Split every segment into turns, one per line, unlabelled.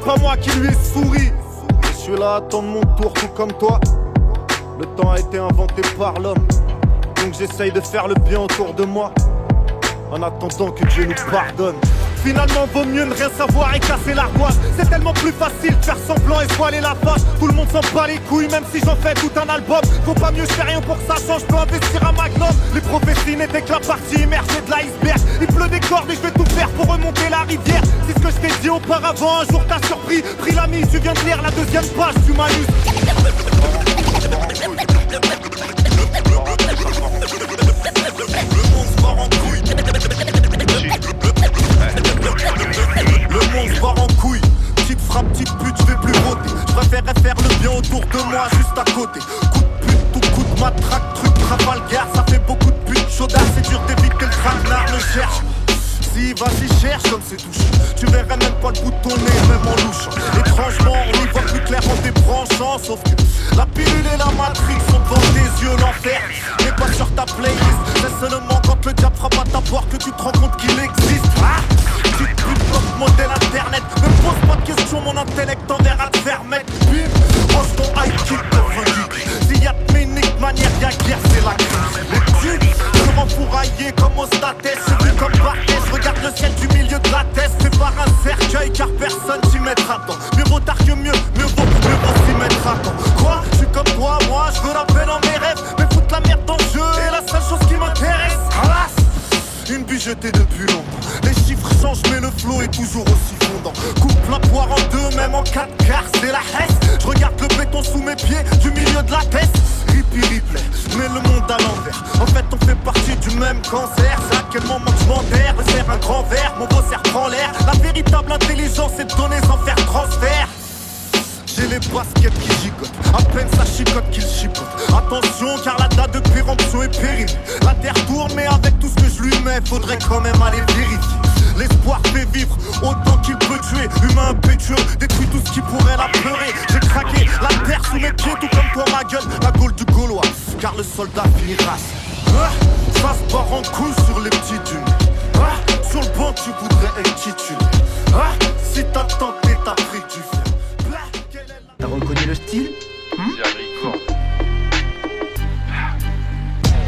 pas moi qui lui ai souri. Je suis là à attendre mon tour tout comme toi. Le temps a été inventé par l'homme, donc j'essaye de faire le bien autour de moi, en attendant que Dieu nous pardonne. Finalement vaut mieux ne rien savoir et casser l'ardoise. C'est tellement plus facile de faire semblant et voiler la face. Tout le monde s'en bat les couilles même si j'en fais tout un album. Faut pas mieux, je fais rien pour que ça change, je peux investir un magnum. Les prophéties n'étaient que la partie immergée de l'iceberg. Il pleut des cordes et je vais tout faire pour remonter la rivière. C'est ce que je t'ai dit auparavant, un jour t'as surpris. Pris l'ami, tu viens de lire la deuxième page du malus. Le monde part en couille. Le monde part en couille. Petite frappe, petite pute, je vais plus voter. Je préférerais faire le bien autour de moi, juste à côté. Coup de pute, tout coup de matraque, truc Trafalgar. Ça fait beaucoup de pute chaudasse, c'est dur d'éviter le traquenard, le cherche. Si, vas-y, cherche comme c'est touché. Tu verrais même pas le bout de ton nez, même en louchant. Étrangement, on y voit plus clair en débranchant. Sauf que la pilule et la matrix sont devant tes yeux, l'enfer n'est pas sur ta playlist. C'est seulement quand le diable frappe à ta porte que tu te rends compte qu'il existe. Ah, petite pute, top modèle internet. Ne pose pas de questions, mon intellect enverra te faire mettre. Bim, range ton high kick de relique. S'il y a de ménique, manière, y'a guerre, c'est la crise. Les tubes seront fourraillés comme au statès. C'est vu comme Barthez, regarde le ciel du milieu de la tête. C'est par un cercueil car personne s'y mettra dedans. Mieux vaut tard que mieux vaut s'y mettre à temps. Quoi, je suis comme toi, moi je veux la paix dans mes rêves. Mais foutre la merde dans le jeu est la seule chose qui m'intéresse. Alas, une bûche jetée depuis longtemps. Les chiffres changent mais le flow est toujours aussi fondant. Coupe la poire en deux, même en 4 quarts, c'est la hesse. Je regarde le béton sous mes pieds, du milieu de la tête. Rippy replay, mais le monde à l'envers. En fait on fait partie du même cancer. C'est à quel moment que je m'enterre, me faire un grand verre, mon beau cerf prend l'air. La véritable intelligence c'est de donner sans faire transfert. J'ai les baskets qui gigotent, à peine ça chicote qu'il chipote. Attention car la date de péremption est périmée. La terre tourne mais avec tout ce que je lui mets, faudrait quand même aller vérifier. L'espoir fait vivre autant qu'il peut tuer. Humain impétueux, détruit tout ce qui pourrait la pleurer. J'ai craqué la terre sous mes pieds, tout comme toi ma gueule. La Gaule du Gaulois, car le soldat finira. Ça se part en couille sur les petits dunes. Sur le banc tu voudrais être titulé. Si t'as tenté t'as pris du fer.
T'as reconnu le style?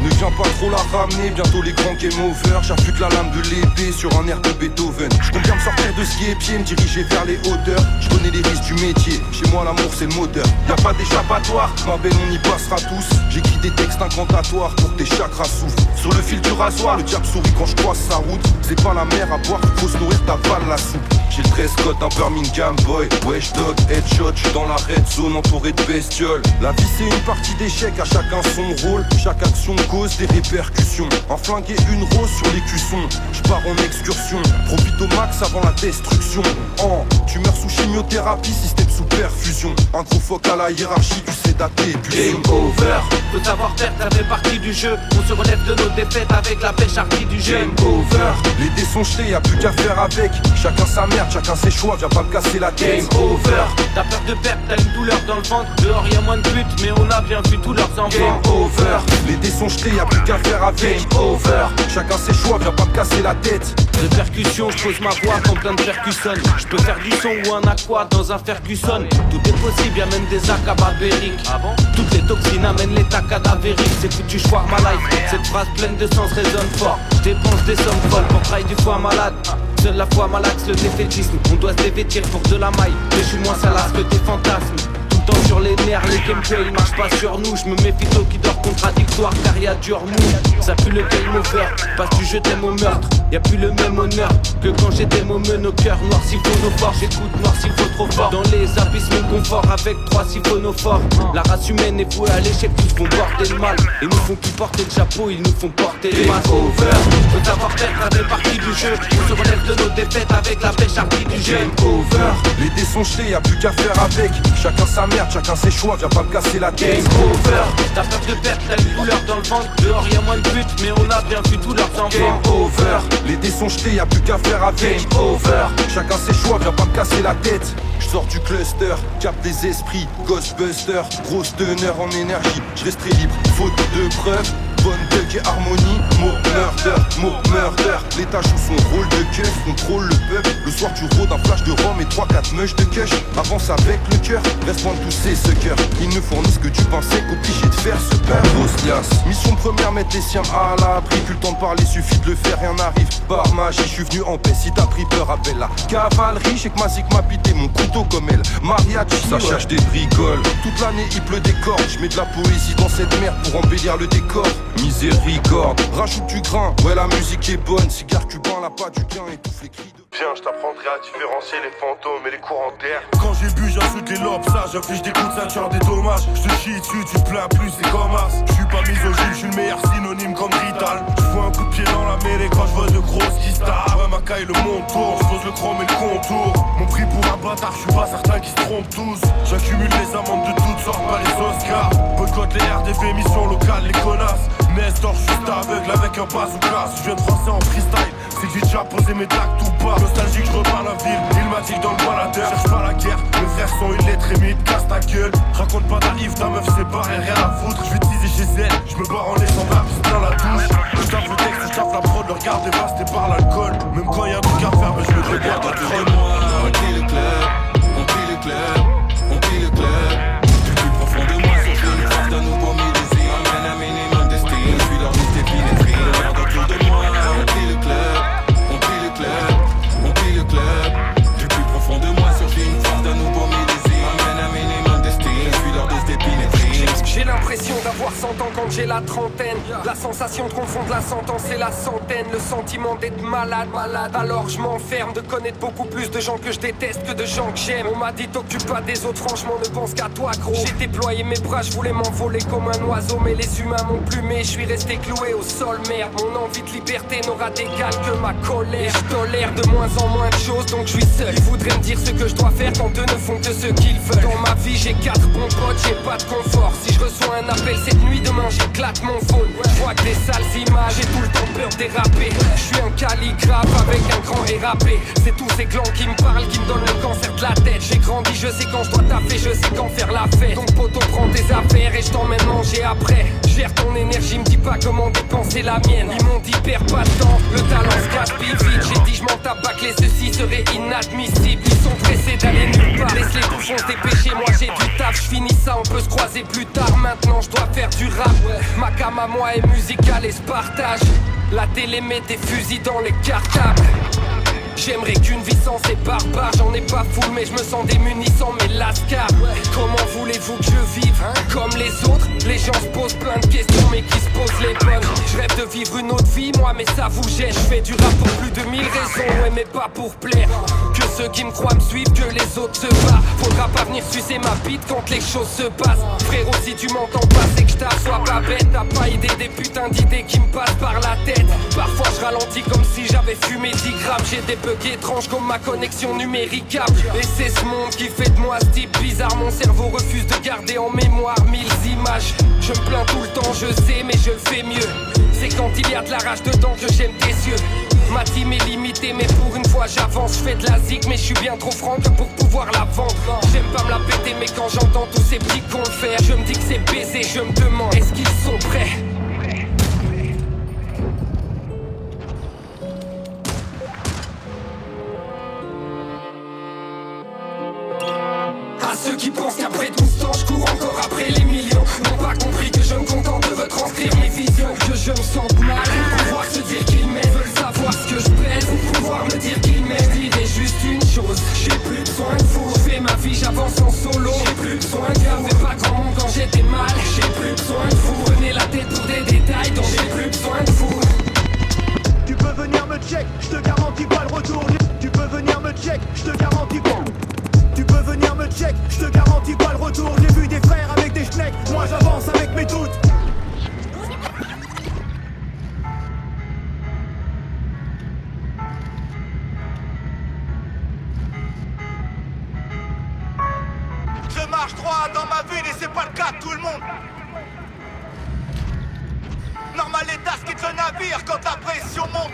Ne viens pas trop la ramener, bientôt les grands game over. J'affûte la lame de l'épée sur un air de Beethoven. Je compte bien me sortir de ski et pied, me diriger vers les hauteurs. Je connais les risques du métier, chez moi l'amour c'est le moteur. Y'a pas d'échappatoire, ma belle on y passera tous. J'écris des textes incantatoires pour que tes chakras souffrent. Sur le fil du rasoir, le diable sourit quand je croise sa route. C'est pas la mer à boire, faut se nourrir, t'avales la soupe. J'ai le dress code d'un Birmingham boy. Wesh dog, headshot, j'suis dans la red zone entouré de bestioles. La vie c'est une partie d'échecs, à chacun son rôle. Chaque action cause des répercussions. Un flingue et une rose sur les cuissons. J'pars en excursion, profite au max avant la destruction. Tu meurs sous chimiothérapie, système sous perfusion. Un gros phoque à la hiérarchie, tu sais dater.
Game over, faut savoir faire, ça fait partie du jeu. On se relève de nos défaites avec la pêche hardie du jeu.
Game over, les dés sont jetés, y'a plus qu'à faire avec. Chacun sa merde, chacun ses choix, viens pas me casser la tête.
Game over, t'as peur de perdre, t'as une douleur dans le ventre. Dehors y'a moins de buts, mais on a bien vu tous leurs enfants.
Game over, les dés sont jetés, y'a plus qu'à faire avec.
Game over,
chacun ses choix, viens pas me casser la tête.
De percussion, je pose ma voix comme plein de percussions. Je peux faire du son ou un aqua dans un Ferguson. Tout est possible, y'a même des AK barbériques. Toutes les toxines amènent l'état cadavérique. C'est foutu, je foire ma life. Cette phrase pleine de sens résonne fort. Je dépense des sommes folles pour travailler du foie malade. Seule la foi malaxe le défaitisme. On doit se dévêtir pour de la maille. Mais je suis moins salace que tes fantasmes. Tout le temps sur les nerfs, les gameplay ils marchent pas sur nous. Je me méfie d'eau qui dort contradictoire car y'a du remous. Ça pue le game over, passe du je t'aime au meurtre. Y'a plus le même honneur que quand j'étais mômeux. Nos cœurs noirs siphonophares, j'écoute noir s'il faut trop fort. Dans les abysses mon confort avec 3 siphonophores. La race humaine est vouée à l'échec, tous font porter le mal. Et nous font plus porter le chapeau, ils nous font porter le masque. Over, faut savoir faire, ça fait partie du jeu. On se relève de nos défaites avec la pêche hardie du jeu.
Game over, les dés sont jetés, y'a plus qu'à faire avec. Chacun sa merde, chacun ses choix, viens pas me casser la tête.
Game over, t'as peur de perdre, t'as une douleur dans le ventre. Dehors y'a moins de buts, mais on a bien vu tous leurs enfants.
Game over, les dés sont jetés, y'a plus qu'à faire avec.
Game over,
chacun ses choix, viens pas me casser la tête. Je sors du cluster, capte des esprits, Ghostbuster, grosse teneur en énergie. Je resterai libre, faute de preuves. bonne thug et harmonie. Mot murder. L'état joue son rôle de keuf, contrôle le peuple. Le soir tu rôdes un flash de rhum et 3-4 meuches de kush. Avance avec le cœur, reste loin de tous ces suckers. Ils ne fournissent que tu pensais qu'obligé de faire ce peur. Mission première, mettre les siens à l'abri. Plus le temps de parler, suffit de le faire, rien n'arrive. Par magie, je suis venu en paix. Si t'as pris peur, appelle la cavalerie. J'ai que ma zik m'a pité mon couteau comme elle. Mariachi, ça cherche des bricoles. Toute l'année il pleut des cordes. Je mets de la poésie dans cette merde pour embellir le décor. Miséricorde, rajoute du grain. Ouais, la musique est bonne. Cigare cubain, la pas du gain, étouffe les cris de...
Viens, je t'apprendrai à différencier les fantômes et les courants d'air.
Quand j'ai bu, j'insulte les lobes, ça, j'affiche des coups de ceinture, des dommages. Je te chie dessus, tu te plains plus, c'est comme as. Je suis pas misogyne, je suis le meilleur synonyme comme Rital. Je vois un coup de pied dans la mêlée quand je vois de grosses qui starent. Ouais, ma caille, le monde tourne, je pose le chrome et le contour. Mon prix pour un bâtard, je suis pas certain qu'ils se trompent tous. J'accumule les amendes de toutes sortes, pas les Oscars. Boycott les RDV, émissions locales, les connasses. Nestor, je suis aveugle avec un bazooka. Je viens de français en freestyle, c'est que j'ai déjà posé mes tacts tout bas. Nostalgique, je repars la ville, il m'a dit dans le baladeur. Cherche pas la guerre, mes frères sont illettrés, mais ils te cassent ta gueule. Raconte pas ta Yves, ta meuf c'est barré, rien à foutre. Je vais teaser chez elle, je me barre en laissant ma piste dans la douche. Je tape le texte, je tape la prod, le regard dévasté par l'alcool. Même quand y'a un truc à faire, mais je me regarde à
autour de moi. On plie le club, on plie le club, on plie le club. Du plus profond de moi, sur une force d'un nouveau millésime. Emmène un minimum d'estime, je suis leur liste épinéphrine. Regarde autour de moi, on plie le club, on plie le club, on plie le club. Du plus profond de moi, surgit une force d'un nouveau millésime. Emmène un minimum d'estime, je suis leur dose d'épinéphrine.
J'ai l'impression d'avoir 100 ans quand j'ai la trentaine. La sensation de confondre la sentence et la centaine. Le sentiment d'être malade. Alors je m'enferme de connaître beaucoup plus de gens que je déteste que de gens que j'aime. On m'a dit t'occupe pas des autres, franchement ne pense qu'à toi gros. J'ai déployé mes bras, je voulais m'envoler comme un oiseau. Mais les humains m'ont plumé, je suis resté cloué au sol. Merde, mon envie de liberté n'aura d'égal que ma colère. Je tolère de moins en moins de choses donc je suis seul. Ils voudraient me dire ce que je dois faire quand eux ne font que ce qu'ils veulent. Dans ma vie j'ai 4 bons potes, j'ai pas de confort. Si je reçois un appel cette nuit, demain j'éclate mon phone. Je vois que des sales images, j'ai tout le temps peur de déraper. Je suis un calligraphe avec un grand RAP. C'est tous ces glands qui me parlent, qui me donnent le cancer de la tête. J'ai grandi, je sais quand je dois taffer, je sais quand faire la fête. Donc poto prends tes affaires et je t'emmène manger après. Gère ton énergie, me dis pas comment dépenser la mienne. Ils m'ont dit perds pas de temps, le talent se gaspille vite. J'ai dit je m'en tabac, les ceci serait inadmissible. Ils sont pressés d'aller nulle part, laisse les bouffons se dépêcher. Moi j'ai du taf, je finis ça, on peut se croiser plus tard. Maintenant je dois faire du rap. Ma cam à moi est musicale et se partage. La télé met des fusils dans les cartables. J'aimerais qu'une vie sans ces barbares. J'en ai pas full mais je me sens démuni sans mes lascars. Comment voulez-vous que je vive comme les autres? Les gens se posent plein de questions mais qui se posent les bonnes. Je rêve de vivre une autre vie moi mais ça vous gêne. Je fais du rap pour plus de 1000 raisons. Ouais mais pas pour plaire. Que ceux qui me croient me suivent, que les autres se barrent. Faudra pas venir sucer ma bite quand les choses se passent. Frérot si tu m'entends pas c'est que je sois pas bête. T'as pas idée des putains d'idées qui me passent par la tête. Parfois je ralentis comme si j'avais fumé 10 grammes. J'ai des bugs étranges comme ma connexion numéricable. Et c'est ce monde qui fait de moi ce type bizarre. Mon cerveau refuse de garder en mémoire 1000 images. Je me plains tout le temps je sais mais je le fais mieux. C'est quand il y a de la rage dedans que j'aime tes yeux. Ma team est limitée mais pour une fois j'avance. Je fais de la zik mais je suis bien trop franc que pour pouvoir la vendre. J'aime pas me la péter mais quand j'entends tous ces petits cons le faire, je me dis que c'est baisé, je me demande est-ce qu'ils sont prêts? À ceux qui pensent qu'après 12 ans je cours encore après les millions, n'ont pas compris que je me contente de retranscrire mes visions. Que je me sente mal, pouvoir se dire qu'ils m'aiment, veulent savoir ce que je pèse, pouvoir me dire qu'ils m'aiment. Je dirais juste une chose, j'ai plus besoin de vous. Je fais ma vie, j'avance en solo, j'ai plus besoin de vous. J'avais pas grand monde quand j'étais mal, j'ai plus besoin de vous. Prenez la tête pour des détails donc j'ai plus besoin de vous.
Tu peux venir me check, je te garantis pas le retour. Tu peux venir me check, je te garantis pas. Tu peux venir me check, je te garantis pas le retour. J'ai vu des frères avec des schnecks, moi j'avance avec mes doutes. Je marche droit dans ma ville et c'est pas le cas de tout le monde. Normal l'état quitte le navire quand la pression monte.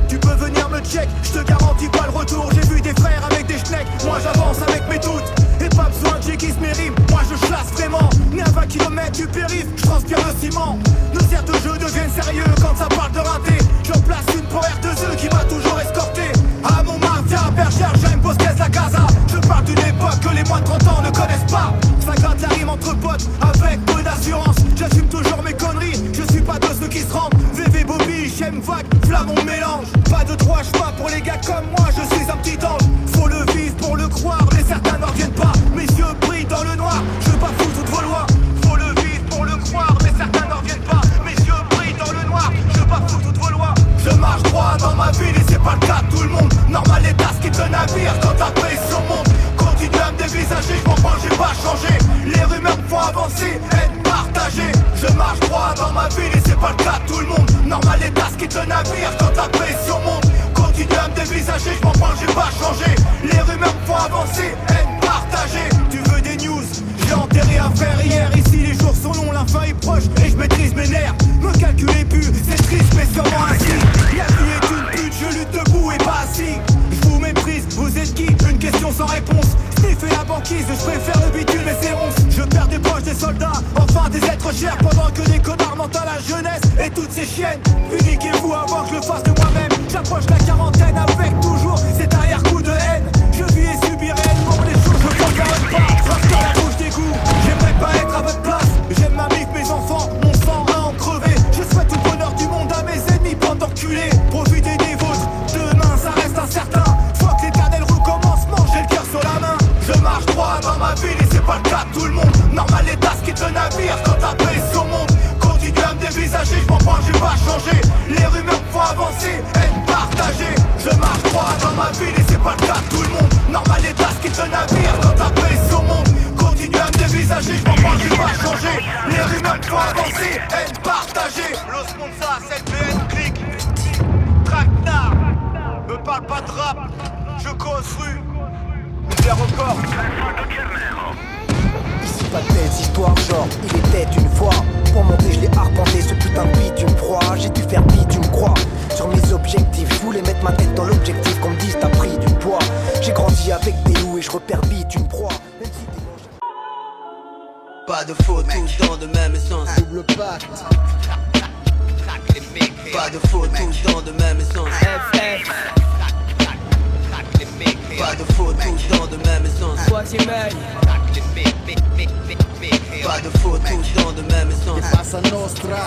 Tu peux venir me check, je te garantis pas le retour. J'ai vu des frères avec des schnecks, moi j'avance avec mes doutes. Et pas besoin de j'ai qui se mérime, moi je chasse vraiment. Né à 20 km du du périph', je transpire le ciment. Nos aires de jeu deviennent sérieux quand ça parle de rater. J'en place une pour R2E qui m'a toujours escorté. À Montmartre, à Bergère, j'ai une Bosquez à Gaza. Je parle d'une époque que les moins de 30 ans ne connaissent pas. Ça gratte la rime entre potes avec peu d'assurance. J'assume toujours mes conneries, je suis pas de ceux qui se rendent. VV Bobby, j'aime vague, flamon mélange. Pas de trois chevaux pour les gars comme moi, je suis un petit ange. Faut le vivre pour le croire, mais certains n'en reviennent pas. Mes yeux brillent dans le noir, je veux pas foutre toutes vos lois. Faut le vivre pour le croire, mais certains n'en reviennent pas. Mes yeux brillent dans le noir, je veux pas foutre toutes vos lois. Je marche droit dans ma ville et c'est pas le cas de tout le monde. Normal les tasses qui te navire quand ta pression monte. Continue à me dévisager, je m'en prends, j'ai pas changé. Les rumeurs me font avancer, être partagé. Je marche droit dans ma ville et c'est pas le cas de tout le monde. Normal les tasses qui te navire quand ta pression monte. Continue à me dévisager, je m'en prends, j'ai pas changé. Les rumeurs me font avancer, être partagé. Tu veux des news? J'ai enterré un frère hier. Ici les jours sont longs, la fin est proche et je maîtrise mes nerfs. Me calculez plus, c'est triste mais sûrement ainsi. La vie est une pute, je lutte debout et pas assis. Je vous méprise, vous êtes qui? Une question sans réponse. Sniffer la banquise, je préfère le bitume et ses ronces. Je perds des proches, des soldats, enfin des êtres chers. Pendant que des connards mentent à la jeunesse et toutes ces chiennes. Puniquez-vous avant que je le fasse de moi-même. J'approche la quarantaine avec toujours cet arrière-coup de haine. Je vis et subis réellement les choses, je ne regarde pas. Frappe dans la bouche des goûts, j'aimerais pas être à votre place. J'aime ma mif, mes enfants, mon sang à en crever. Je souhaite tout le bonheur du monde à mes ennemis, bande d'enculés. Profitez des vôtres, demain ça reste incertain. Faut que l'éternel recommence, mangez le cœur sur la main. Je marche droit dans ma ville et c'est pas le cas de tout le monde. Normal les tasses qui te navire quand ta pression monte. Continue à me dévisager, je m'en prends, j'ai pas changé. Les rumeurs me font avancer, être partagé. Je marche droit dans ma ville et c'est pas le cas de tout le monde. Normal les tasses qui te navire quand ta pression monte. Continue à me dévisager, je m'en prends, j'ai pas changé. Les rumeurs me font avancer, être partagé. Los Monza, CLPN, clic. Traquenard, me parle pas de rap, je cause rue. Record.
Ici pas de belles histoires, genre il était une fois. Pour monter je l'ai arpenté, ce putain de beat tu me crois. J'ai dû faire beat, tu me crois. Sur mes objectifs, je voulais mettre ma tête dans l'objectif. Qu'on me dise t'as pris du poids. J'ai grandi avec des loups et je repère beat, tu me crois. Même si t'es
pas de faute, tous dans de même essence.
double pacte.
Pas de faute, tous dans de même essence. Pas de faute, tous dans de même essence.
Troisième œil.
Pas de faute, tous dans de même essence.
Passa Nostra.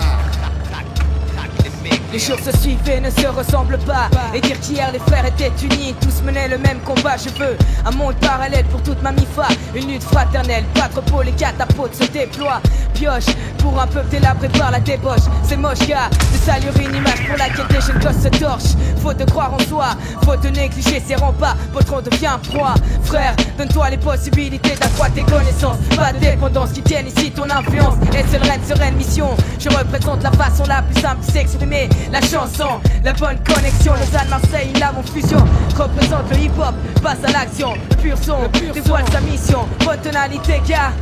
Les jours se suivent et ne se ressemblent pas. Et dire qu'hier les frères étaient unis, tous menaient le même combat. Je veux un monde parallèle pour toute ma mifa. Une lutte fraternelle, pas de repos, les catapultes se déploient. Pioche pour un peuple délabré par la débauche. C'est moche car de salir une image pour laquelle des jeunes gosses se torchent. Faut de croire en soi, faut de négliger ses remparts. Votre on devient proie. Frère, donne-toi les possibilités d'accroître tes connaissances. Pas de dépendance qui tienne ici ton influence. Et seule reine sereine mission. Je représente la façon la plus simple de s'exprimer. La chanson, la bonne connexion, Lausanne, Marseille, la mon fusion. Je représente le hip-hop, passe à l'action. Le pur son, dévoile sa mission. Bonne tonalité, gars,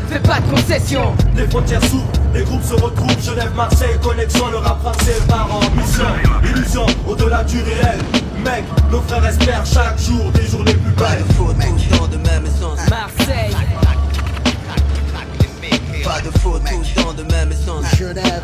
fais pas de concession.
Les frontières s'ouvrent, les groupes se retrouvent. Genève, Marseille, connexion, le rap français part en mission. Illusion, au-delà du réel. Mec, nos frères espèrent chaque jour des jours les plus
Pas
belles.
de faute, tous dans de même essence.
Marseille.
Pas de faute, tous dans de même essence.
Genève.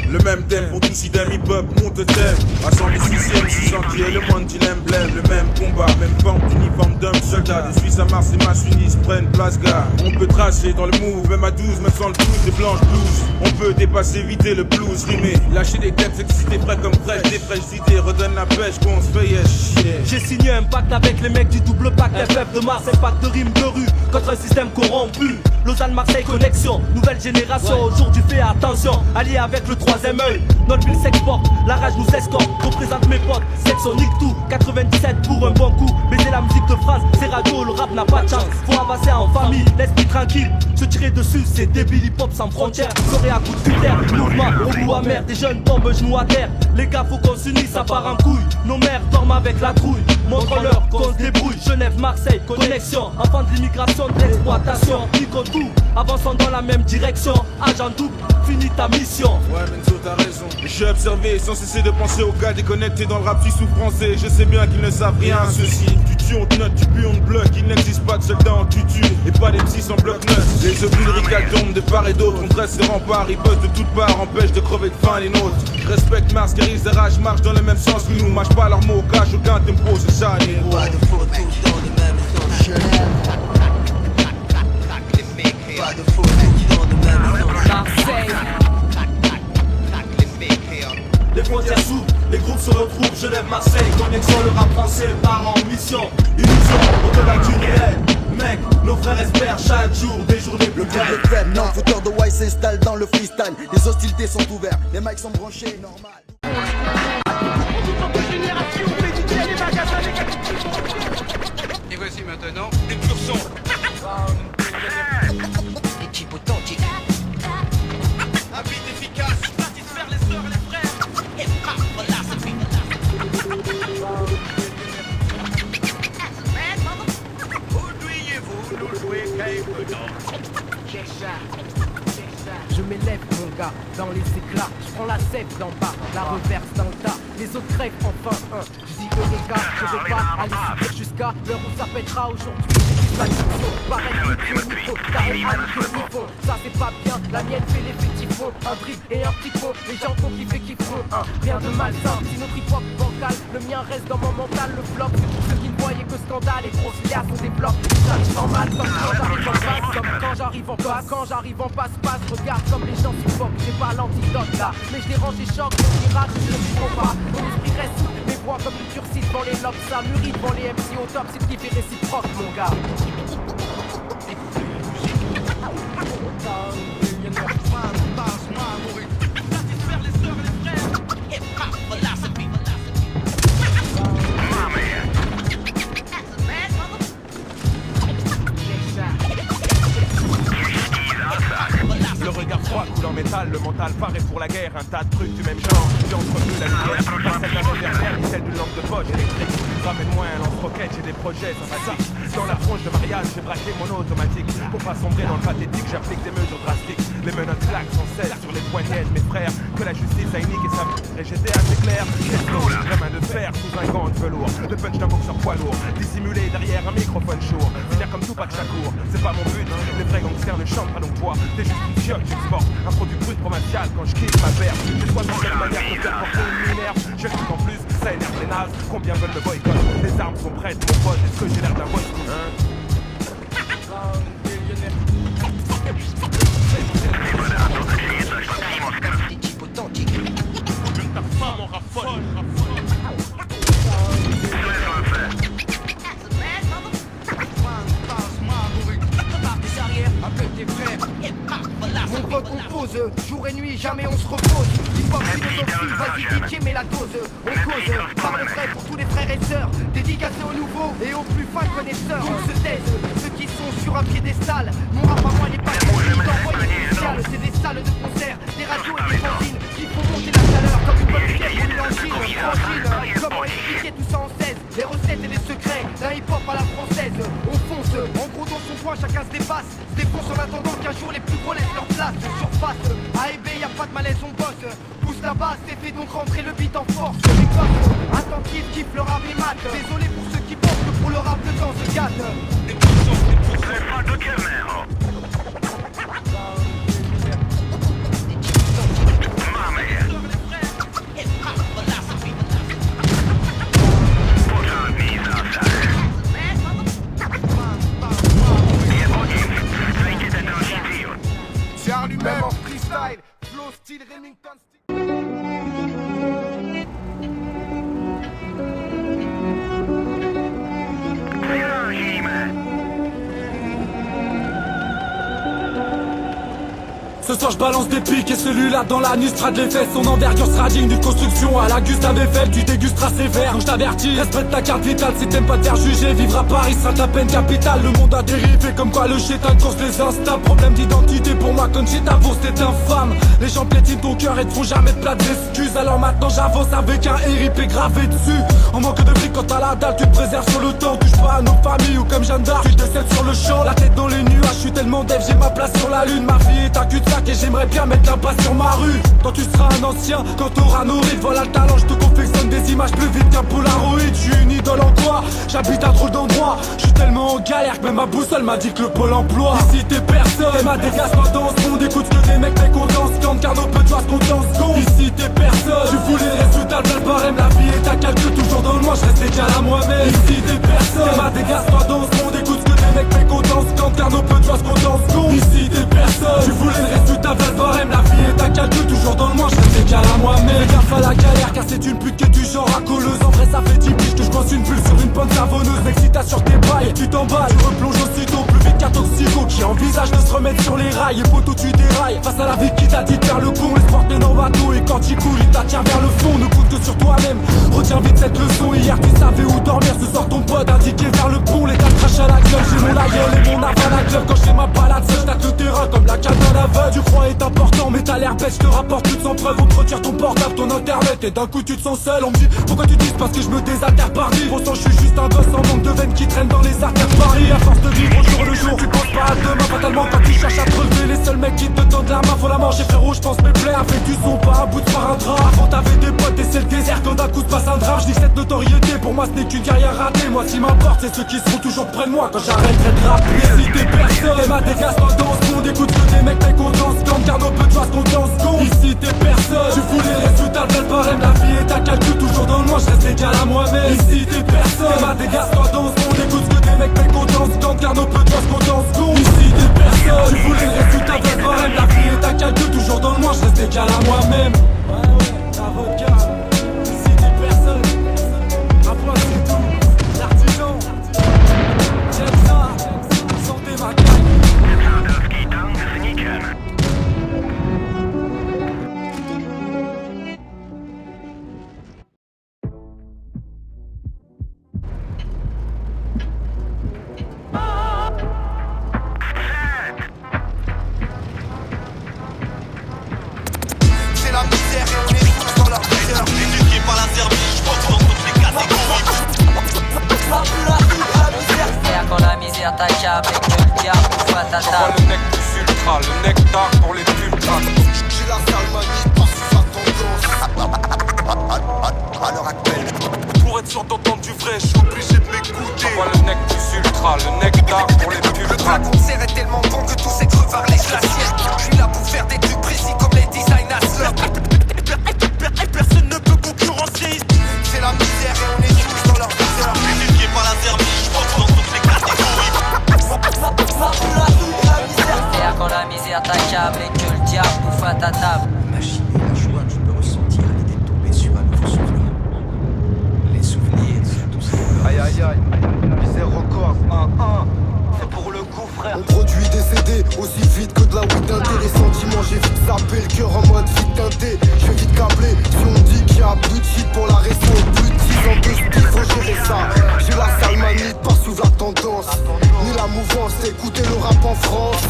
Le même thème pour tous idem hip-hop, monte le thème. À 116ème, 600 qui est le monde qui l'emblème. Le même combat, même forme, uniforme d'homme, soldat. De Suisse à Mars, les masses unies prennent place, gars. On peut tracer dans le move, même à 12, même sans le blues, des blanches blues. On peut dépasser, éviter le blues, rimer. Lâcher des textes excités, frais comme fraîche, des fraîches idées. Redonne la pêche, qu'on se fait chier.
J'ai signé un pacte avec les mecs du double pacte. FF de Mars, un pacte de rimes de rue contre un système corrompu. Lausanne, Marseille, connexion, nouvelle génération. Aujourd'hui, fais attention, allié avec le troisième œil. Notre ville s'exporte, la rage nous escorte. Représente mes potes, section nique tout. 97 pour un bon coup. Baiser la musique de phrase, c'est radio, le rap n'a pas de chance. Faut avancer en famille, l'esprit tranquille. Se tirer dessus, c'est débile, hip-hop sans frontières. Soirée à coups de cutter, mouvement au goût amer. Des jeunes tombent genoux à terre. Les gars, faut qu'on s'unisse, ça part en couille. Nos mères dorment avec la trouille. Montre-leur qu'on se débrouille. Genève, Marseille, connexion. Enfants de l'immigration, de l'exploitation. Nico tout, avançons dans la même direction. Agent double, finis ta mission.
Ouais, Menzo, t'as raison. J'ai observé sans cesser de penser aux gars déconnectés dans le rap suisse ou français. Je sais bien qu'ils ne savent rien, ceci. Tu
dessus, on te note, tu pues, on te bloque. Il n'existe pas de soldats en tutu et pas des petits sans bloc-notes. Les obus de Ricard tombent de part et d'autre. On dresse les remparts, ils bossent de toutes parts, empêchent de crever de faim les nôtres. Respecte Mars, guérisse des rages, marche dans le même sens que nous. Mâche pas leurs mots, cache aucun tempo, c'est ça, négro.
Pas de faute, tous dans le même sens. Je l'aime. Pas de faute, tous dans le même sens.
Marseille.
Les frontières s'ouvrent, les groupes se retrouvent, Genève, Marseille, connexion, le rap français part en mission. Illusion, au-delà du réel. Mec, nos frères espèrent chaque jour des journées plus belles.
Le club non, fauteur de White s'installe dans le freestyle. Les hostilités sont ouvertes, les mics sont branchés, normal.
Et voici maintenant des purs sons.
Des types authentiques.
Un beat efficace, satisfaire les sœurs et les frères. Et philosophy. Voudriez-vous nous jouer quelque
Je m'élève mon gars, dans les éclats, je prends la sève d'en bas, la reverse dans le tas, les autres crèvent enfin un. Je dis que les gars, je vais pas aller subir jusqu'à l'heure où ça pètera aujourd'hui. C'est pas fiction, pareil que le niveau, t'arrêtes mal que le niveau. Ça c'est pas bien, la mienne fait l'effet typhon, un drip et un petit pot, les gens font kiffer qui font un. Rien de malsain, si notre hip-hop bancal, le mien reste dans mon mental, le flop. C'est pour ceux qui ne voyaient que scandale, les grosses liasses on débloque. Ça je sens mal, comme quand j'arrive en face, comme quand j'arrive en passe, quand j'arrive en passe-passe, regarde comme les gens suffoquent, j'ai pas l'antidote là. Mais je dérange les chocs, mon miracle, je le comprends pas. Mon esprit reste souple, mes voix comme une durcie devant les lobes, ça mûrit devant les MC au top, c'est ce qui fait réciproque mon gars.
Le regard froid coule en métal, le mental paraît pour la guerre. Un tas de trucs du même genre, j'ai entretenu la lumière. Pas celle d'un réverbère, ni celle d'une lampe de poche électrique. Ramène-moi un lance-roquette, j'ai des projets sympathiques. Dans la tronche de mariage, j'ai braqué mon automatique. Pour pas sombrer dans le pathétique, j'applique des mesures drastiques. Les menottes claquent sans cesse sur les poignets de mes frères. Que la justice a unique et sa et j'étais assez clair. La main de fer sous un gant de velours. Le punch d'un boxeur poids lourd, dissimulé derrière un microphone chaud. Finir comme tout pas de Shakur, c'est pas mon but. Les vrais gangsters ne chantent pas donc toi. T'es juste une fiotte, j'exporte un produit brut provincial quand je quitte ma paire. J'ai soit de cette manière de faire porter une lunaire. J'ai le truc en plus, ça énerve les nazes. Combien veulent le boycott? Les armes sont prêtes, mon pote. Est-ce que j'ai l'air d'un boy school, hein?
Des types authentiques.
Ta femme en raffole.
Mon pote on pose, jour et nuit jamais on se repose. Hip-hop philosophie, vas-y DJ mets la dose. On cause, par le vrai pour tous les frères et sœurs. Dédicacé aux nouveaux et aux plus fins connaisseurs. On se taise, ceux qui sont sur un piédestal. Mon rap à moi n'est pas c'est des salles de concert, des radios et des fanzines qui font monter la chaleur comme une bonne pièce pour une angine. Frangine, comment expliquer tout ça en 16? Les recettes et les secrets d'un hip-hop à la française. On fonce, en gros dans son coin chacun se dépasse. Se défonce en attendant qu'un jour les plus gros laissent leur place. Surface, A et B y'a pas de malaise on bosse. Pousse la basse et fait donc rentrer le beat en force. Les gosses, attentifs, kiffent le rap et mat. Désolé pour ceux qui pensent que pour le rap le temps se gâte.
Des poussons, c'est pas de gamin.
Même en freestyle, flow style Remington
Ce soir je balance des pics et celui-là dans la nustrade les fesses. Son envergure sera digne d'une construction à la Gustave Eiffel. Tu dégusteras sévère, donc je t'avertis. Respecte ta carte vitale si t'aimes pas te faire juger. Vivre à Paris sera ta peine capitale. Le monde a dérivé comme quoi le chétan course les instants. Problème d'identité pour moi comme si ta bourse t'es infâme. Les gens piétinent ton cœur et te font jamais de plat d'excuses. Alors maintenant j'avance avec un RIP gravé dessus. On manque de fric quand t'as la dalle, tu te préserves sur le temps. Touche pas à nos familles ou comme Jeanne d'Arc, tu décèdes sur le champ. La tête dans les nuages, je suis tellement dev, j'ai ma place sur la lune. Ma vie est un cul-de-sac et j'aimerais bien mettre la base sur ma rue. Quand tu seras un ancien, quand t'auras nos rides, voilà le talent, je te confectionne des images plus vite qu'un Polaroid. Je suis une idole en toi,
j'habite un drôle d'endroit. J'suis tellement en galère que même ma boussole m'a dit que le pôle emploi. Ici t'es personne, et ma dégasse pas dans ce monde. Écoute que des mecs mécontents se cantent car nos peu de joie se comptent en secondes. Ici t'es personne, tu voulais le résultat de le barème. La vie est à calcul, toujours dans le mois, j'reste égal à moi-même. Ici t'es personne, et ma dégasse pas dans ce monde. Écoute que des mecs mécontents se cantent car nos peu de joie se comptent en secondes. Ici t'es personne, tu voulais le résultat de le barème. La vie est à calcul, toujours dans le mois, j'reste égal à moi-même. Gaffe à la galère car c'est une pute qui est du genre à colleuse. En vrai ça fait 10 piges que je pense une bulle sur une bonne savonneuse. Mec si t'as sur tes bails et tu t'emballes, tu replonges aussitôt plus vite qu'un toxico qui envisage de se remettre sur les rails. Et poteau tu dérailles face à la vie qui t'a dit de faire le con. L'espoir t'es dans bateau et quand il coule il t'attire vers le fond. Ne compte que sur toi-même, retiens vite cette leçon. Hier tu savais où dormir, ce soir ton pote indiqué vers le pont. Les gars crachent à la gueule, j'ai mon la gueule et mon aval à club. Quand je fais ma balade seul, j'tâte le terrain comme la cale d'un aveugle. Tu crois est important mais t'as l'air bête, je te rapporte toute sans preuve. On te retire ton portable, ton internet et d'un coup tu te sens seul. On me dit pourquoi tu dis parce que je me désaltère par vie. Bon sang je suis juste un gosse en manque de veines qui traîne dans les artères de Paris. À force de vivre au jour le jour, tu penses pas à demain. Fatalement quand tu cherches à te relever, les seuls mecs qui te tendent la main faut la manger. Frérot je pense mes plaies avec du son, pas un bout de sparadrap. Avant t'avais des potes et c'est le désert quand d'un coup se passe un drame. Je dis que cette notoriété pour moi ce n'est qu'une carrière ratée. Moi ce qui m'importe c'est ceux qui seront toujours près de moi quand j'arrêterai de rapper. Si t'es personne, et ma dégasse pas dans ce monde. Écoute que des mecs mécontents se cantent car nos peu de joie se comptent en secondes. Ici t'es personne, tu voulais le résultat de le barème. La vie est à calcul, toujours dans le mois, je reste égal à moi-même. Ici t'es personne, et ma dégasse pas dans ce monde. Écoute que des mecs mécontents se cantent car nos peu de joie se comptent en secondes. Ici t'es personne, tu voulais le résultat de le barème. La vie est à calcul, toujours dans le mois, je reste égal à moi-même. Avocat, ici t'es personne. Un point c'est tout, l'artisan. J'aime ça, santé ma gagne.
C'est la misère et on est tous dans leur misère. Éduqué par la Serbie, je pense dans toutes les catégories.
Quand la misère t'accable et que le diable bouffe à ta table.
Le nec plus ultra, le nectar pour les ultras.
J'ai la salmanie pas sous sa tendance. À l'heure actuelle, pour être sûr d'entendre du vrai, je suis obligé de m'écouter.
Le nec plus ultra, le nectar pour les ultras.
Le concert est tellement bon que tous ces crevards les glaciers. Je suis là pour faire des trucs précis comme les designers. Personne ne peut concurrencer. C'est la misère et on est tous dans leur misère. Éduqué par la Serbie, je pense dans toutes les catégories.
Quand la misère t'accable et que le diable bouffe à ta table.
Imaginer la joie que je peux ressentir à l'idée de tomber sur un nouveau souvenir. Les souvenirs, c'est tout ça.
Aïe aïe aïe, misère record, 1-1. C'est pour le coup frère.
On produit des CD aussi vite que de la weed teinté. Les sentiments j'ai vite zappé, le cœur en mode vite teinté. Je vais vite câbler, si on dit qu'il y a plus de shit pour la réseau. Plus de 10 ans de style, faut gérer ça. J'ai la salmanie, pas sous la tendance. Ni la mouvance, écouter le rap en France.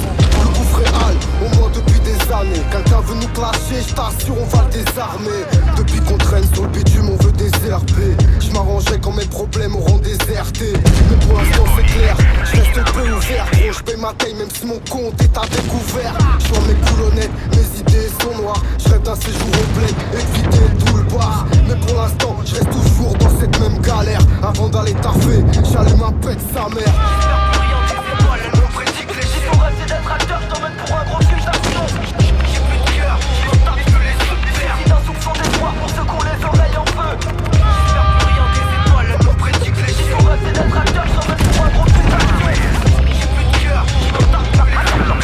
Le gouffre est hal, au moins depuis des années. Quelqu'un veut nous clasher, je t'assure on va le désarmer. Depuis qu'on traîne sur le bitume on veut déserter. Je m'arrangeais quand mes problèmes auront déserté. Mais pour l'instant c'est clair, je reste peu ouvert. Gros je paye ma taille même si mon compte est à découvert. Je vois mes coulonnettes, mes idées sont noires. Je rêve d'un séjour au bled, éviter tout le bar. Mais pour l'instant je reste toujours dans cette même galère. Avant d'aller taffer, j'allume un pet sa mère.
D'être acteur, je t'emmène pour un gros film d'action. J'ai plus de cœur, j'ai envie de les souffrir. Si d'un soupçon d'espoir pour ceux qui ont les oreilles en feu. J'espère plus rien des étoiles, elles m'ont prédit que les gens sont restés d'être acteur, je t'emmène pour un gros film d'action. J'ai plus de cœur, j'ai envie de les souffrir.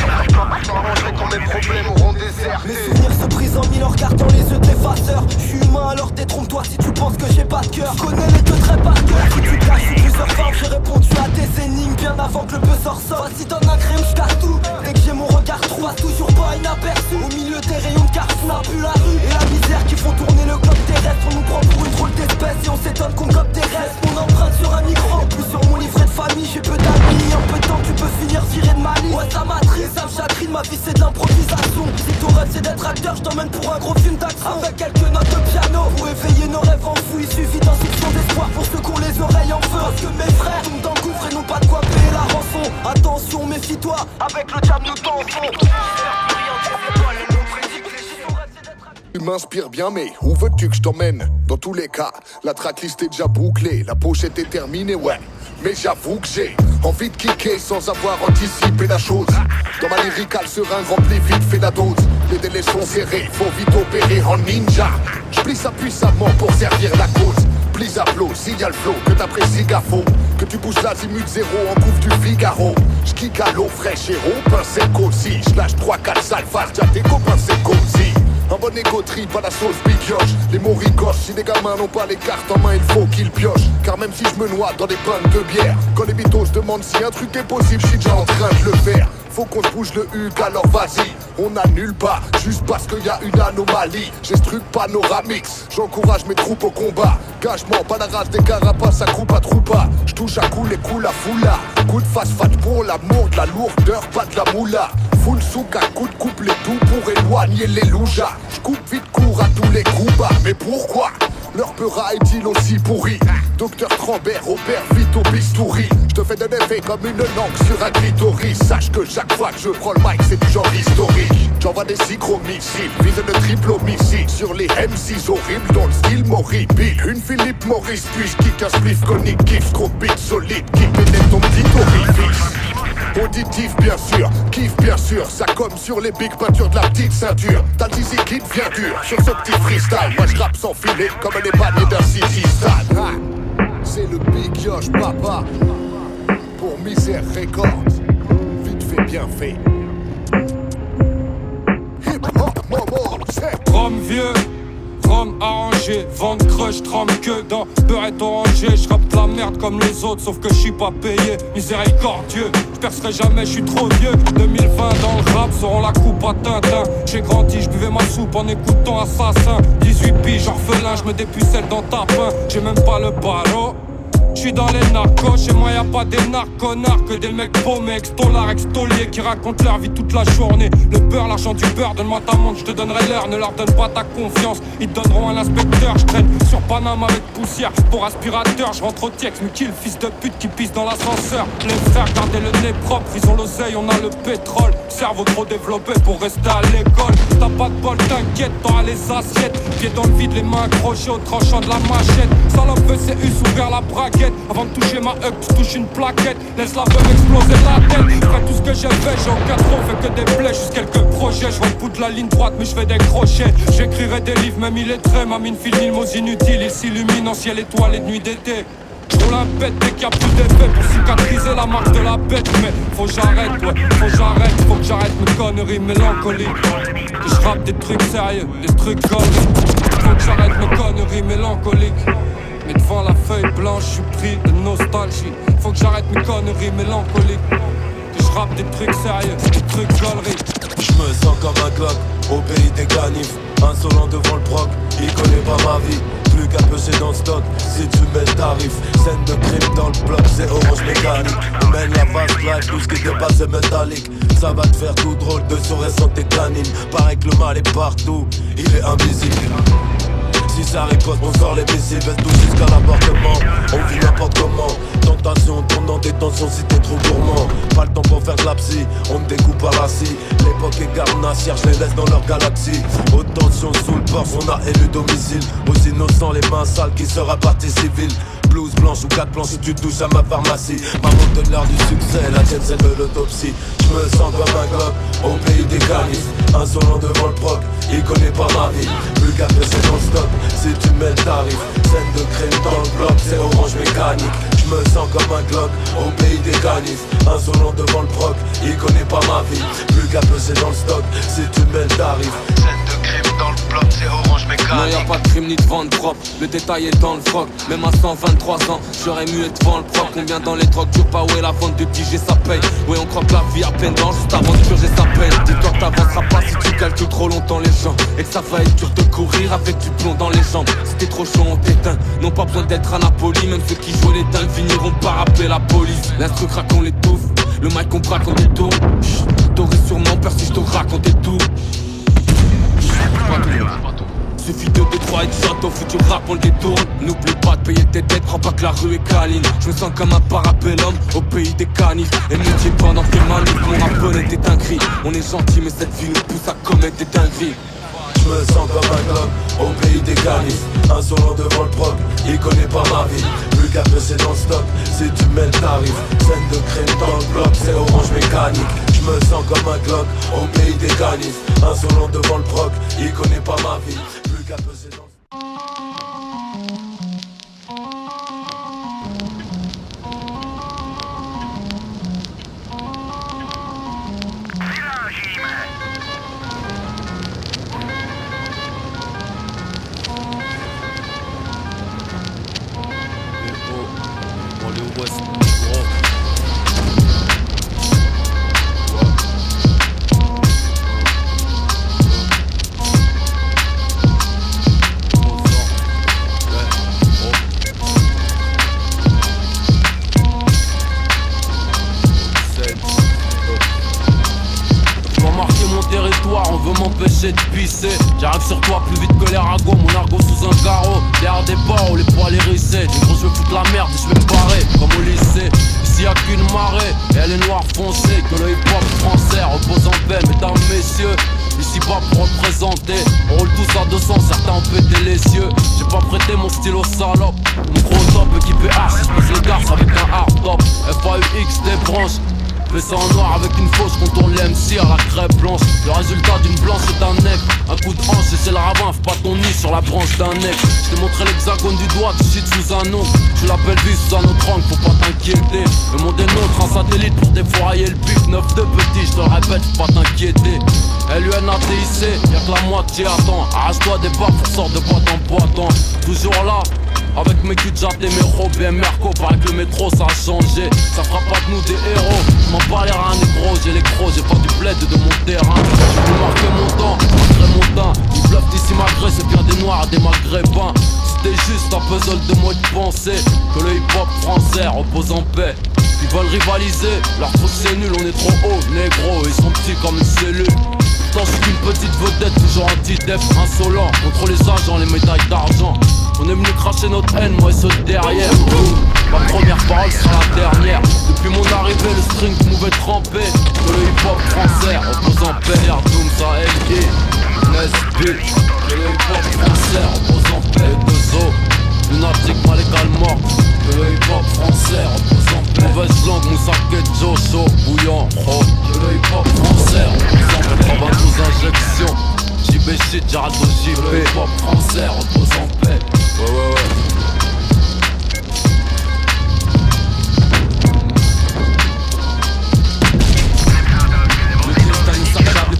Je m'arrangerai quand mes problèmes auront déserté. Mes souvenirs se brisent en mille en regardant les yeux de l'effaceur. Je suis humain alors détrompe-toi si tu penses que j'ai pas de cœur. Je connais les deux traits par cœur. Si tu caches sous plusieurs formes, j'ai répondu à tes énigmes bien avant que le buzzer sorte. Vas-y donne un crime, j'casse tout. Dès que j'ai mon regard droit, toujours pas inaperçu. Au milieu des rayons de Carrefour, n'a plus la rue et la misère qui font tourner le globe terrestre. On nous prend pour une drôle d'espèce et on s'étonne qu'on gobe des restes. Mon empreinte sur un micro, plus sur mon livret de famille. J'ai peu d'amis, en peu de temps tu peux finir viré de ma liste. Ouais ça m'attriste, ça me chagrine, ma vie c'est de l'improvisation. Si ton rêve c'est d'être acteur, je t'emmène pour un gros film d'action. Avec quelques notes de piano, pour éveiller nos rêves enfouis. Il suffit d'un soupçon d'espoir pour ceux qui ont les oreilles en feu. Parce que mes frères tombent dans le gouffre et n'ont pas de quoi payer la rançon. Attention, méfie-toi, avec le diable nous dansons.
m'inspires bien, mais où veux-tu que je t'emmène? Dans tous les cas, la tracklist est déjà bouclée, la pochette est terminée, ouais. Mais j'avoue que j'ai envie de kicker sans avoir anticipé la chose. Dans ma lyricale, seringue remplit vite fait la dose. Les délais sont serrés, faut vite opérer en ninja. Je plie ça puissamment pour servir la cause. Plis à flot, signal flow, que t'apprécies gafo. Que tu bouges l'azimut zéro en couve du Figaro. J'kick à l'eau fraîche héros, pincé cosy. J'lâche 3-4 salles face, déjà tes copains c'est cosy. Un bon égo trip à la sauce bicioche. Les mots ricochent, si les gamins n'ont pas les cartes en main, il faut qu'ils piochent. Car même si je me noie dans des pintes de bière, quand les mythos se demandent si un truc est possible, je suis déjà en train de le faire. Faut qu'on se bouge le huc, alors vas-y, on annule pas, juste parce qu'il y a une anomalie. J'ai ce truc panoramix, j'encourage mes troupes au combat. Gagement, pas la race des carapaces, à coupe à troupa. J'touche à coup les coups la foula. Coup de face fat pour l'amour, de la lourdeur, pas de la moula. Full souk à coup de coupe les doux pour éloigner les loujas. J'coupe vite court à tous les coups bas, mais pourquoi? Leur peura est-il aussi pourri? Docteur Trambert opère vite au bistouri. J'te fais de effet comme une langue sur un clitoris. Sache que chaque fois que je prends le mic c'est du genre historique. J'envoie des psychromissiles, vise de triple homicide sur les M6 horribles dans le style moribile. Une Philippe Maurice puis j'kick un spliff conique, kiff trop bite solide, qui pénètre ton petit orifice. Auditif bien sûr, kiff bien sûr, ça comme sur les big peintures de la petite ceinture. T'as le dizzy qui devient dur sur ce petit freestyle. Moi je rappe sans filet comme les paniers d'un city stade. C'est le Big Yosh papa pour Misère Records. Vite fait bien fait. Hip hop momo, c'est
Rome vieux, Rome arrangé, vente crush, trempe que dans beurrette orangée. J'rappe de la merde comme les autres sauf que j'suis pas payé. Miséricordieux, j'percerai jamais, j'suis trop vieux. 2020 dans le rap, seront la coupe à Tintin. J'ai grandi, j'buvais ma soupe en écoutant Assassin. 18 piges, orphelin, j'me dépucelle dans ta pain. J'ai même pas le ballot. J'suis dans les narcos, chez moi y'a pas des narconards, que des mecs paumés, ex-dollars, ex-tauliers qui racontent leur vie toute la journée. Le beurre, l'argent du beurre, donne-moi ta montre, j'te donnerai l'heure, ne leur donne pas ta confiance. Ils te donneront un inspecteur, j'traîne sur Paname avec poussière pour aspirateur, j'rentre au Tiex, mais qui le fils de pute qui pisse dans l'ascenseur. Les frères, gardez le nez propre, ils ont l'oseille, on a le pétrole. Cerveau trop développé pour rester à l'école. T'as pas de bol, t'inquiète, t'auras les assiettes. Pieds dans le vide, les mains accrochées au tranchant de la machette. Salope VCU ouvert la braguette. Avant de toucher ma huc, tu touches une plaquette. Laisse la veuve exploser la tête. Après tout ce que j'ai fait, j'ai aucun trop fait que des blés, juste quelques projets. Je vois le bout de la ligne droite, mais je fais des crochets. J'écrirai des livres, même illettrés. Ma mine file mille mots inutiles. Il s'illumine en ciel étoilé de nuit d'été. J'roule un bête dès qu'il y a plus d'effet pour cicatriser la marque de la bête. Mais faut que j'arrête, ouais, faut que j'arrête mes conneries mélancoliques. Que j'rappe des trucs sérieux, des trucs conneries. Faut que j'arrête mes conneries mélancoliques. Mais devant la feuille blanche, je suis pris de nostalgie. Faut que j'arrête mes conneries mélancoliques. Que je rappe des trucs sérieux, des trucs gauleries.
Je me sens comme un Glock au pays des canifs. Insolent devant le proc, il connaît pas ma vie. Plus qu'à peser dans le stock, si tu mets le tarif. Scène de crime dans le bloc, c'est orange mécanique. On mène la fast life, tout ce qui dépasse est métallique. Ça va te faire tout drôle de sourire sans tes canines. Paraît que le mal est partout, il est invisible. Si ça riposte, on sort les missiles, baisse tout jusqu'à l'avortement. On vit n'importe comment. Tentation, tourne en détention si t'es trop gourmand. Pas le temps pour faire de la psy, on te découpe à la scie. L'époque est garnassière, je les laisse dans leur galaxie. Haute tension sous le porche, on a élu domicile. Aux innocents, les mains sales qui sera partie civile. Blouse blanche ou 4 plans si tu touches à ma pharmacie. Ma montre de l'heure du succès, la tienne c'est de l'autopsie. Je me sens comme un globe au pays des canifs. Insolent devant le proc, il connaît pas ma vie. Plus qu'à presser dans le stock, si tu mets le tarif. Scène de crème dans le bloc, c'est orange mécanique. Je me sens comme un globe au pays des canifs. Insolent devant le proc, il connaît pas ma vie. Plus qu'à peser dans le stock, si tu mets le tarif. Scène de crime dans le bloc, c'est orange mécanique.
Non y'a pas de crime ni de vente propre, le détail est dans le froc. Même à 123 ans, j'aurais muet devant le proc. Combien dans les drogues dures pas, ouais la vente de DJ ça paye. Ouais on croque la vie à peine dans, juste avant de purger sa peine. Dis-toi que t'avanceras pas si tu calcules trop longtemps les gens. Et que ça va être dur de courir avec du plomb dans les jambes. Si t'es trop chaud on t'éteint, non pas besoin d'être à Napoli. Même ceux qui jouent les dingues finiront par appeler la police. L'instru craque on l'étouffe, le mic on braque on détourne. T'aurais sûrement peur si je te racontais tout. Suffit de 2-3 headshots, au futur rap on le détourne. N'oublie pas de payer tes dettes, crois pas que la rue est câline. Je me sens comme un parabellum au pays des canifs. Et métier pendant tes manifs, mon rap est un cri. On est gentil mais cette vie nous pousse à commettre des dingueries.
me sens comme un globe au pays des canifs. Insolent devant le proc, il connaît pas ma vie. Plus qu'à peser dans le stock, si tu mets le tarif. Scène de crime dans le bloc, c'est orange mécanique. Je me sens comme un globe au pays des canifs. Insolent devant le proc, il connaît pas ma vie. Plus qu'à peser dans le
on veut m'empêcher de pisser. J'arrive sur toi plus vite que les ragots. Mon argot sous un carreau, derrière des barreaux, les poils hérissés. Des gros je veux foutre la merde et je vais me barrer comme au lycée. Ici y'a qu'une marée et elle est noire foncée. Que le hip hop français repose en paix. Mesdames, messieurs, ici pas pour représenter. On roule tous à 200, certains ont pété les yeux. J'ai pas prêté mon stylo salope. Mon gros top équipé H, je pose les garces avec un hard top. FAUX des branches. Fais ça en noir avec une fausse, contourne l'MC à la crêpe blanche. Le résultat d'une blanche et d'un nec. Un coup de hanche et c'est le ravin, fais pas ton nid sur la branche d'un nec. Je t'ai montré l'hexagone du doigt, tu shit sous un nom. Tu l'appelles vie sous un autre angle, faut pas t'inquiéter. Le monde est nôtre, un satellite pour défourailler le bif. 9 de petit, je te le répète, faut pas t'inquiéter. LUNATIC, y'a que la moitié attend. Arrache-toi des baffes, sors de boîte en boîte. Toujours là. Avec mes culs de jatte et mes robes et Merco, paraît que le métro ça a changé. Ça fera pas de nous des héros. Je m'en bats les reins négro, j'ai les crocs, j'ai pas du bled de mon terrain. Je veux marquer mon temps, malgré mon teint. Ils bluffent d'ici malgré, c'est bien des noirs, des maghrébins. C'était juste un puzzle de mots de pensée. Que le hip hop français repose en paix. Ils veulent rivaliser, leur truc c'est nul, on est trop haut, négro, ils sont petits comme une cellule. Pourtant je suis qu'une petite vedette, toujours anti-def, insolent. Contre les agents, les médailles d'argent. On est venu cracher notre haine, moi et ceux de derrière. Ma première parole sera la dernière. Depuis mon arrivée, le string pouvait tremper. Que le hip hop français repose en paix. Doom, ça LG, Nesbill. Que le hip hop français repose en paix. Deux os, lunatique, mal également. Que le hip hop français repose en paix. Mauvaise langue, Moussake, Joshua, bouillant, oh. Que le hip hop français repose en paix. 92 injections. JB shit, Géraldo JB. Le hip hop français repose en paix. Ouais.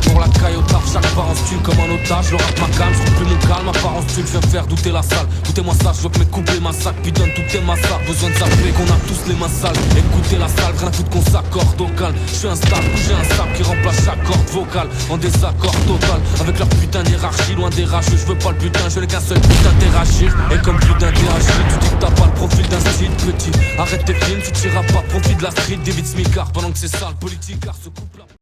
Pour la caille au taf, chaque part en style comme un otage. Le rap ma calme, je plus mon calme, ma part en style, je viens faire douter la salle. Écoutez-moi ça, je veux que mes couplets massacrent, puis donne toutes tes massacres. Besoin de zapper qu'on a tous les mains sales. Écoutez la salle, rien à foutre qu'on s'accorde au calme. Je suis un star, j'ai un sable qui remplace chaque corde vocale. En désaccord total, avec leur putain d'hierarchie, loin des racheux. Je veux pas le butin, je n'ai qu'un seul putain d'interagir. Et comme plus d'interagir, tu dis que t'as pas le profil d'un style petit. Arrête tes films, tu tireras pas profit de la street. David Smicard, pendant que c'est sale, politique, car ce couple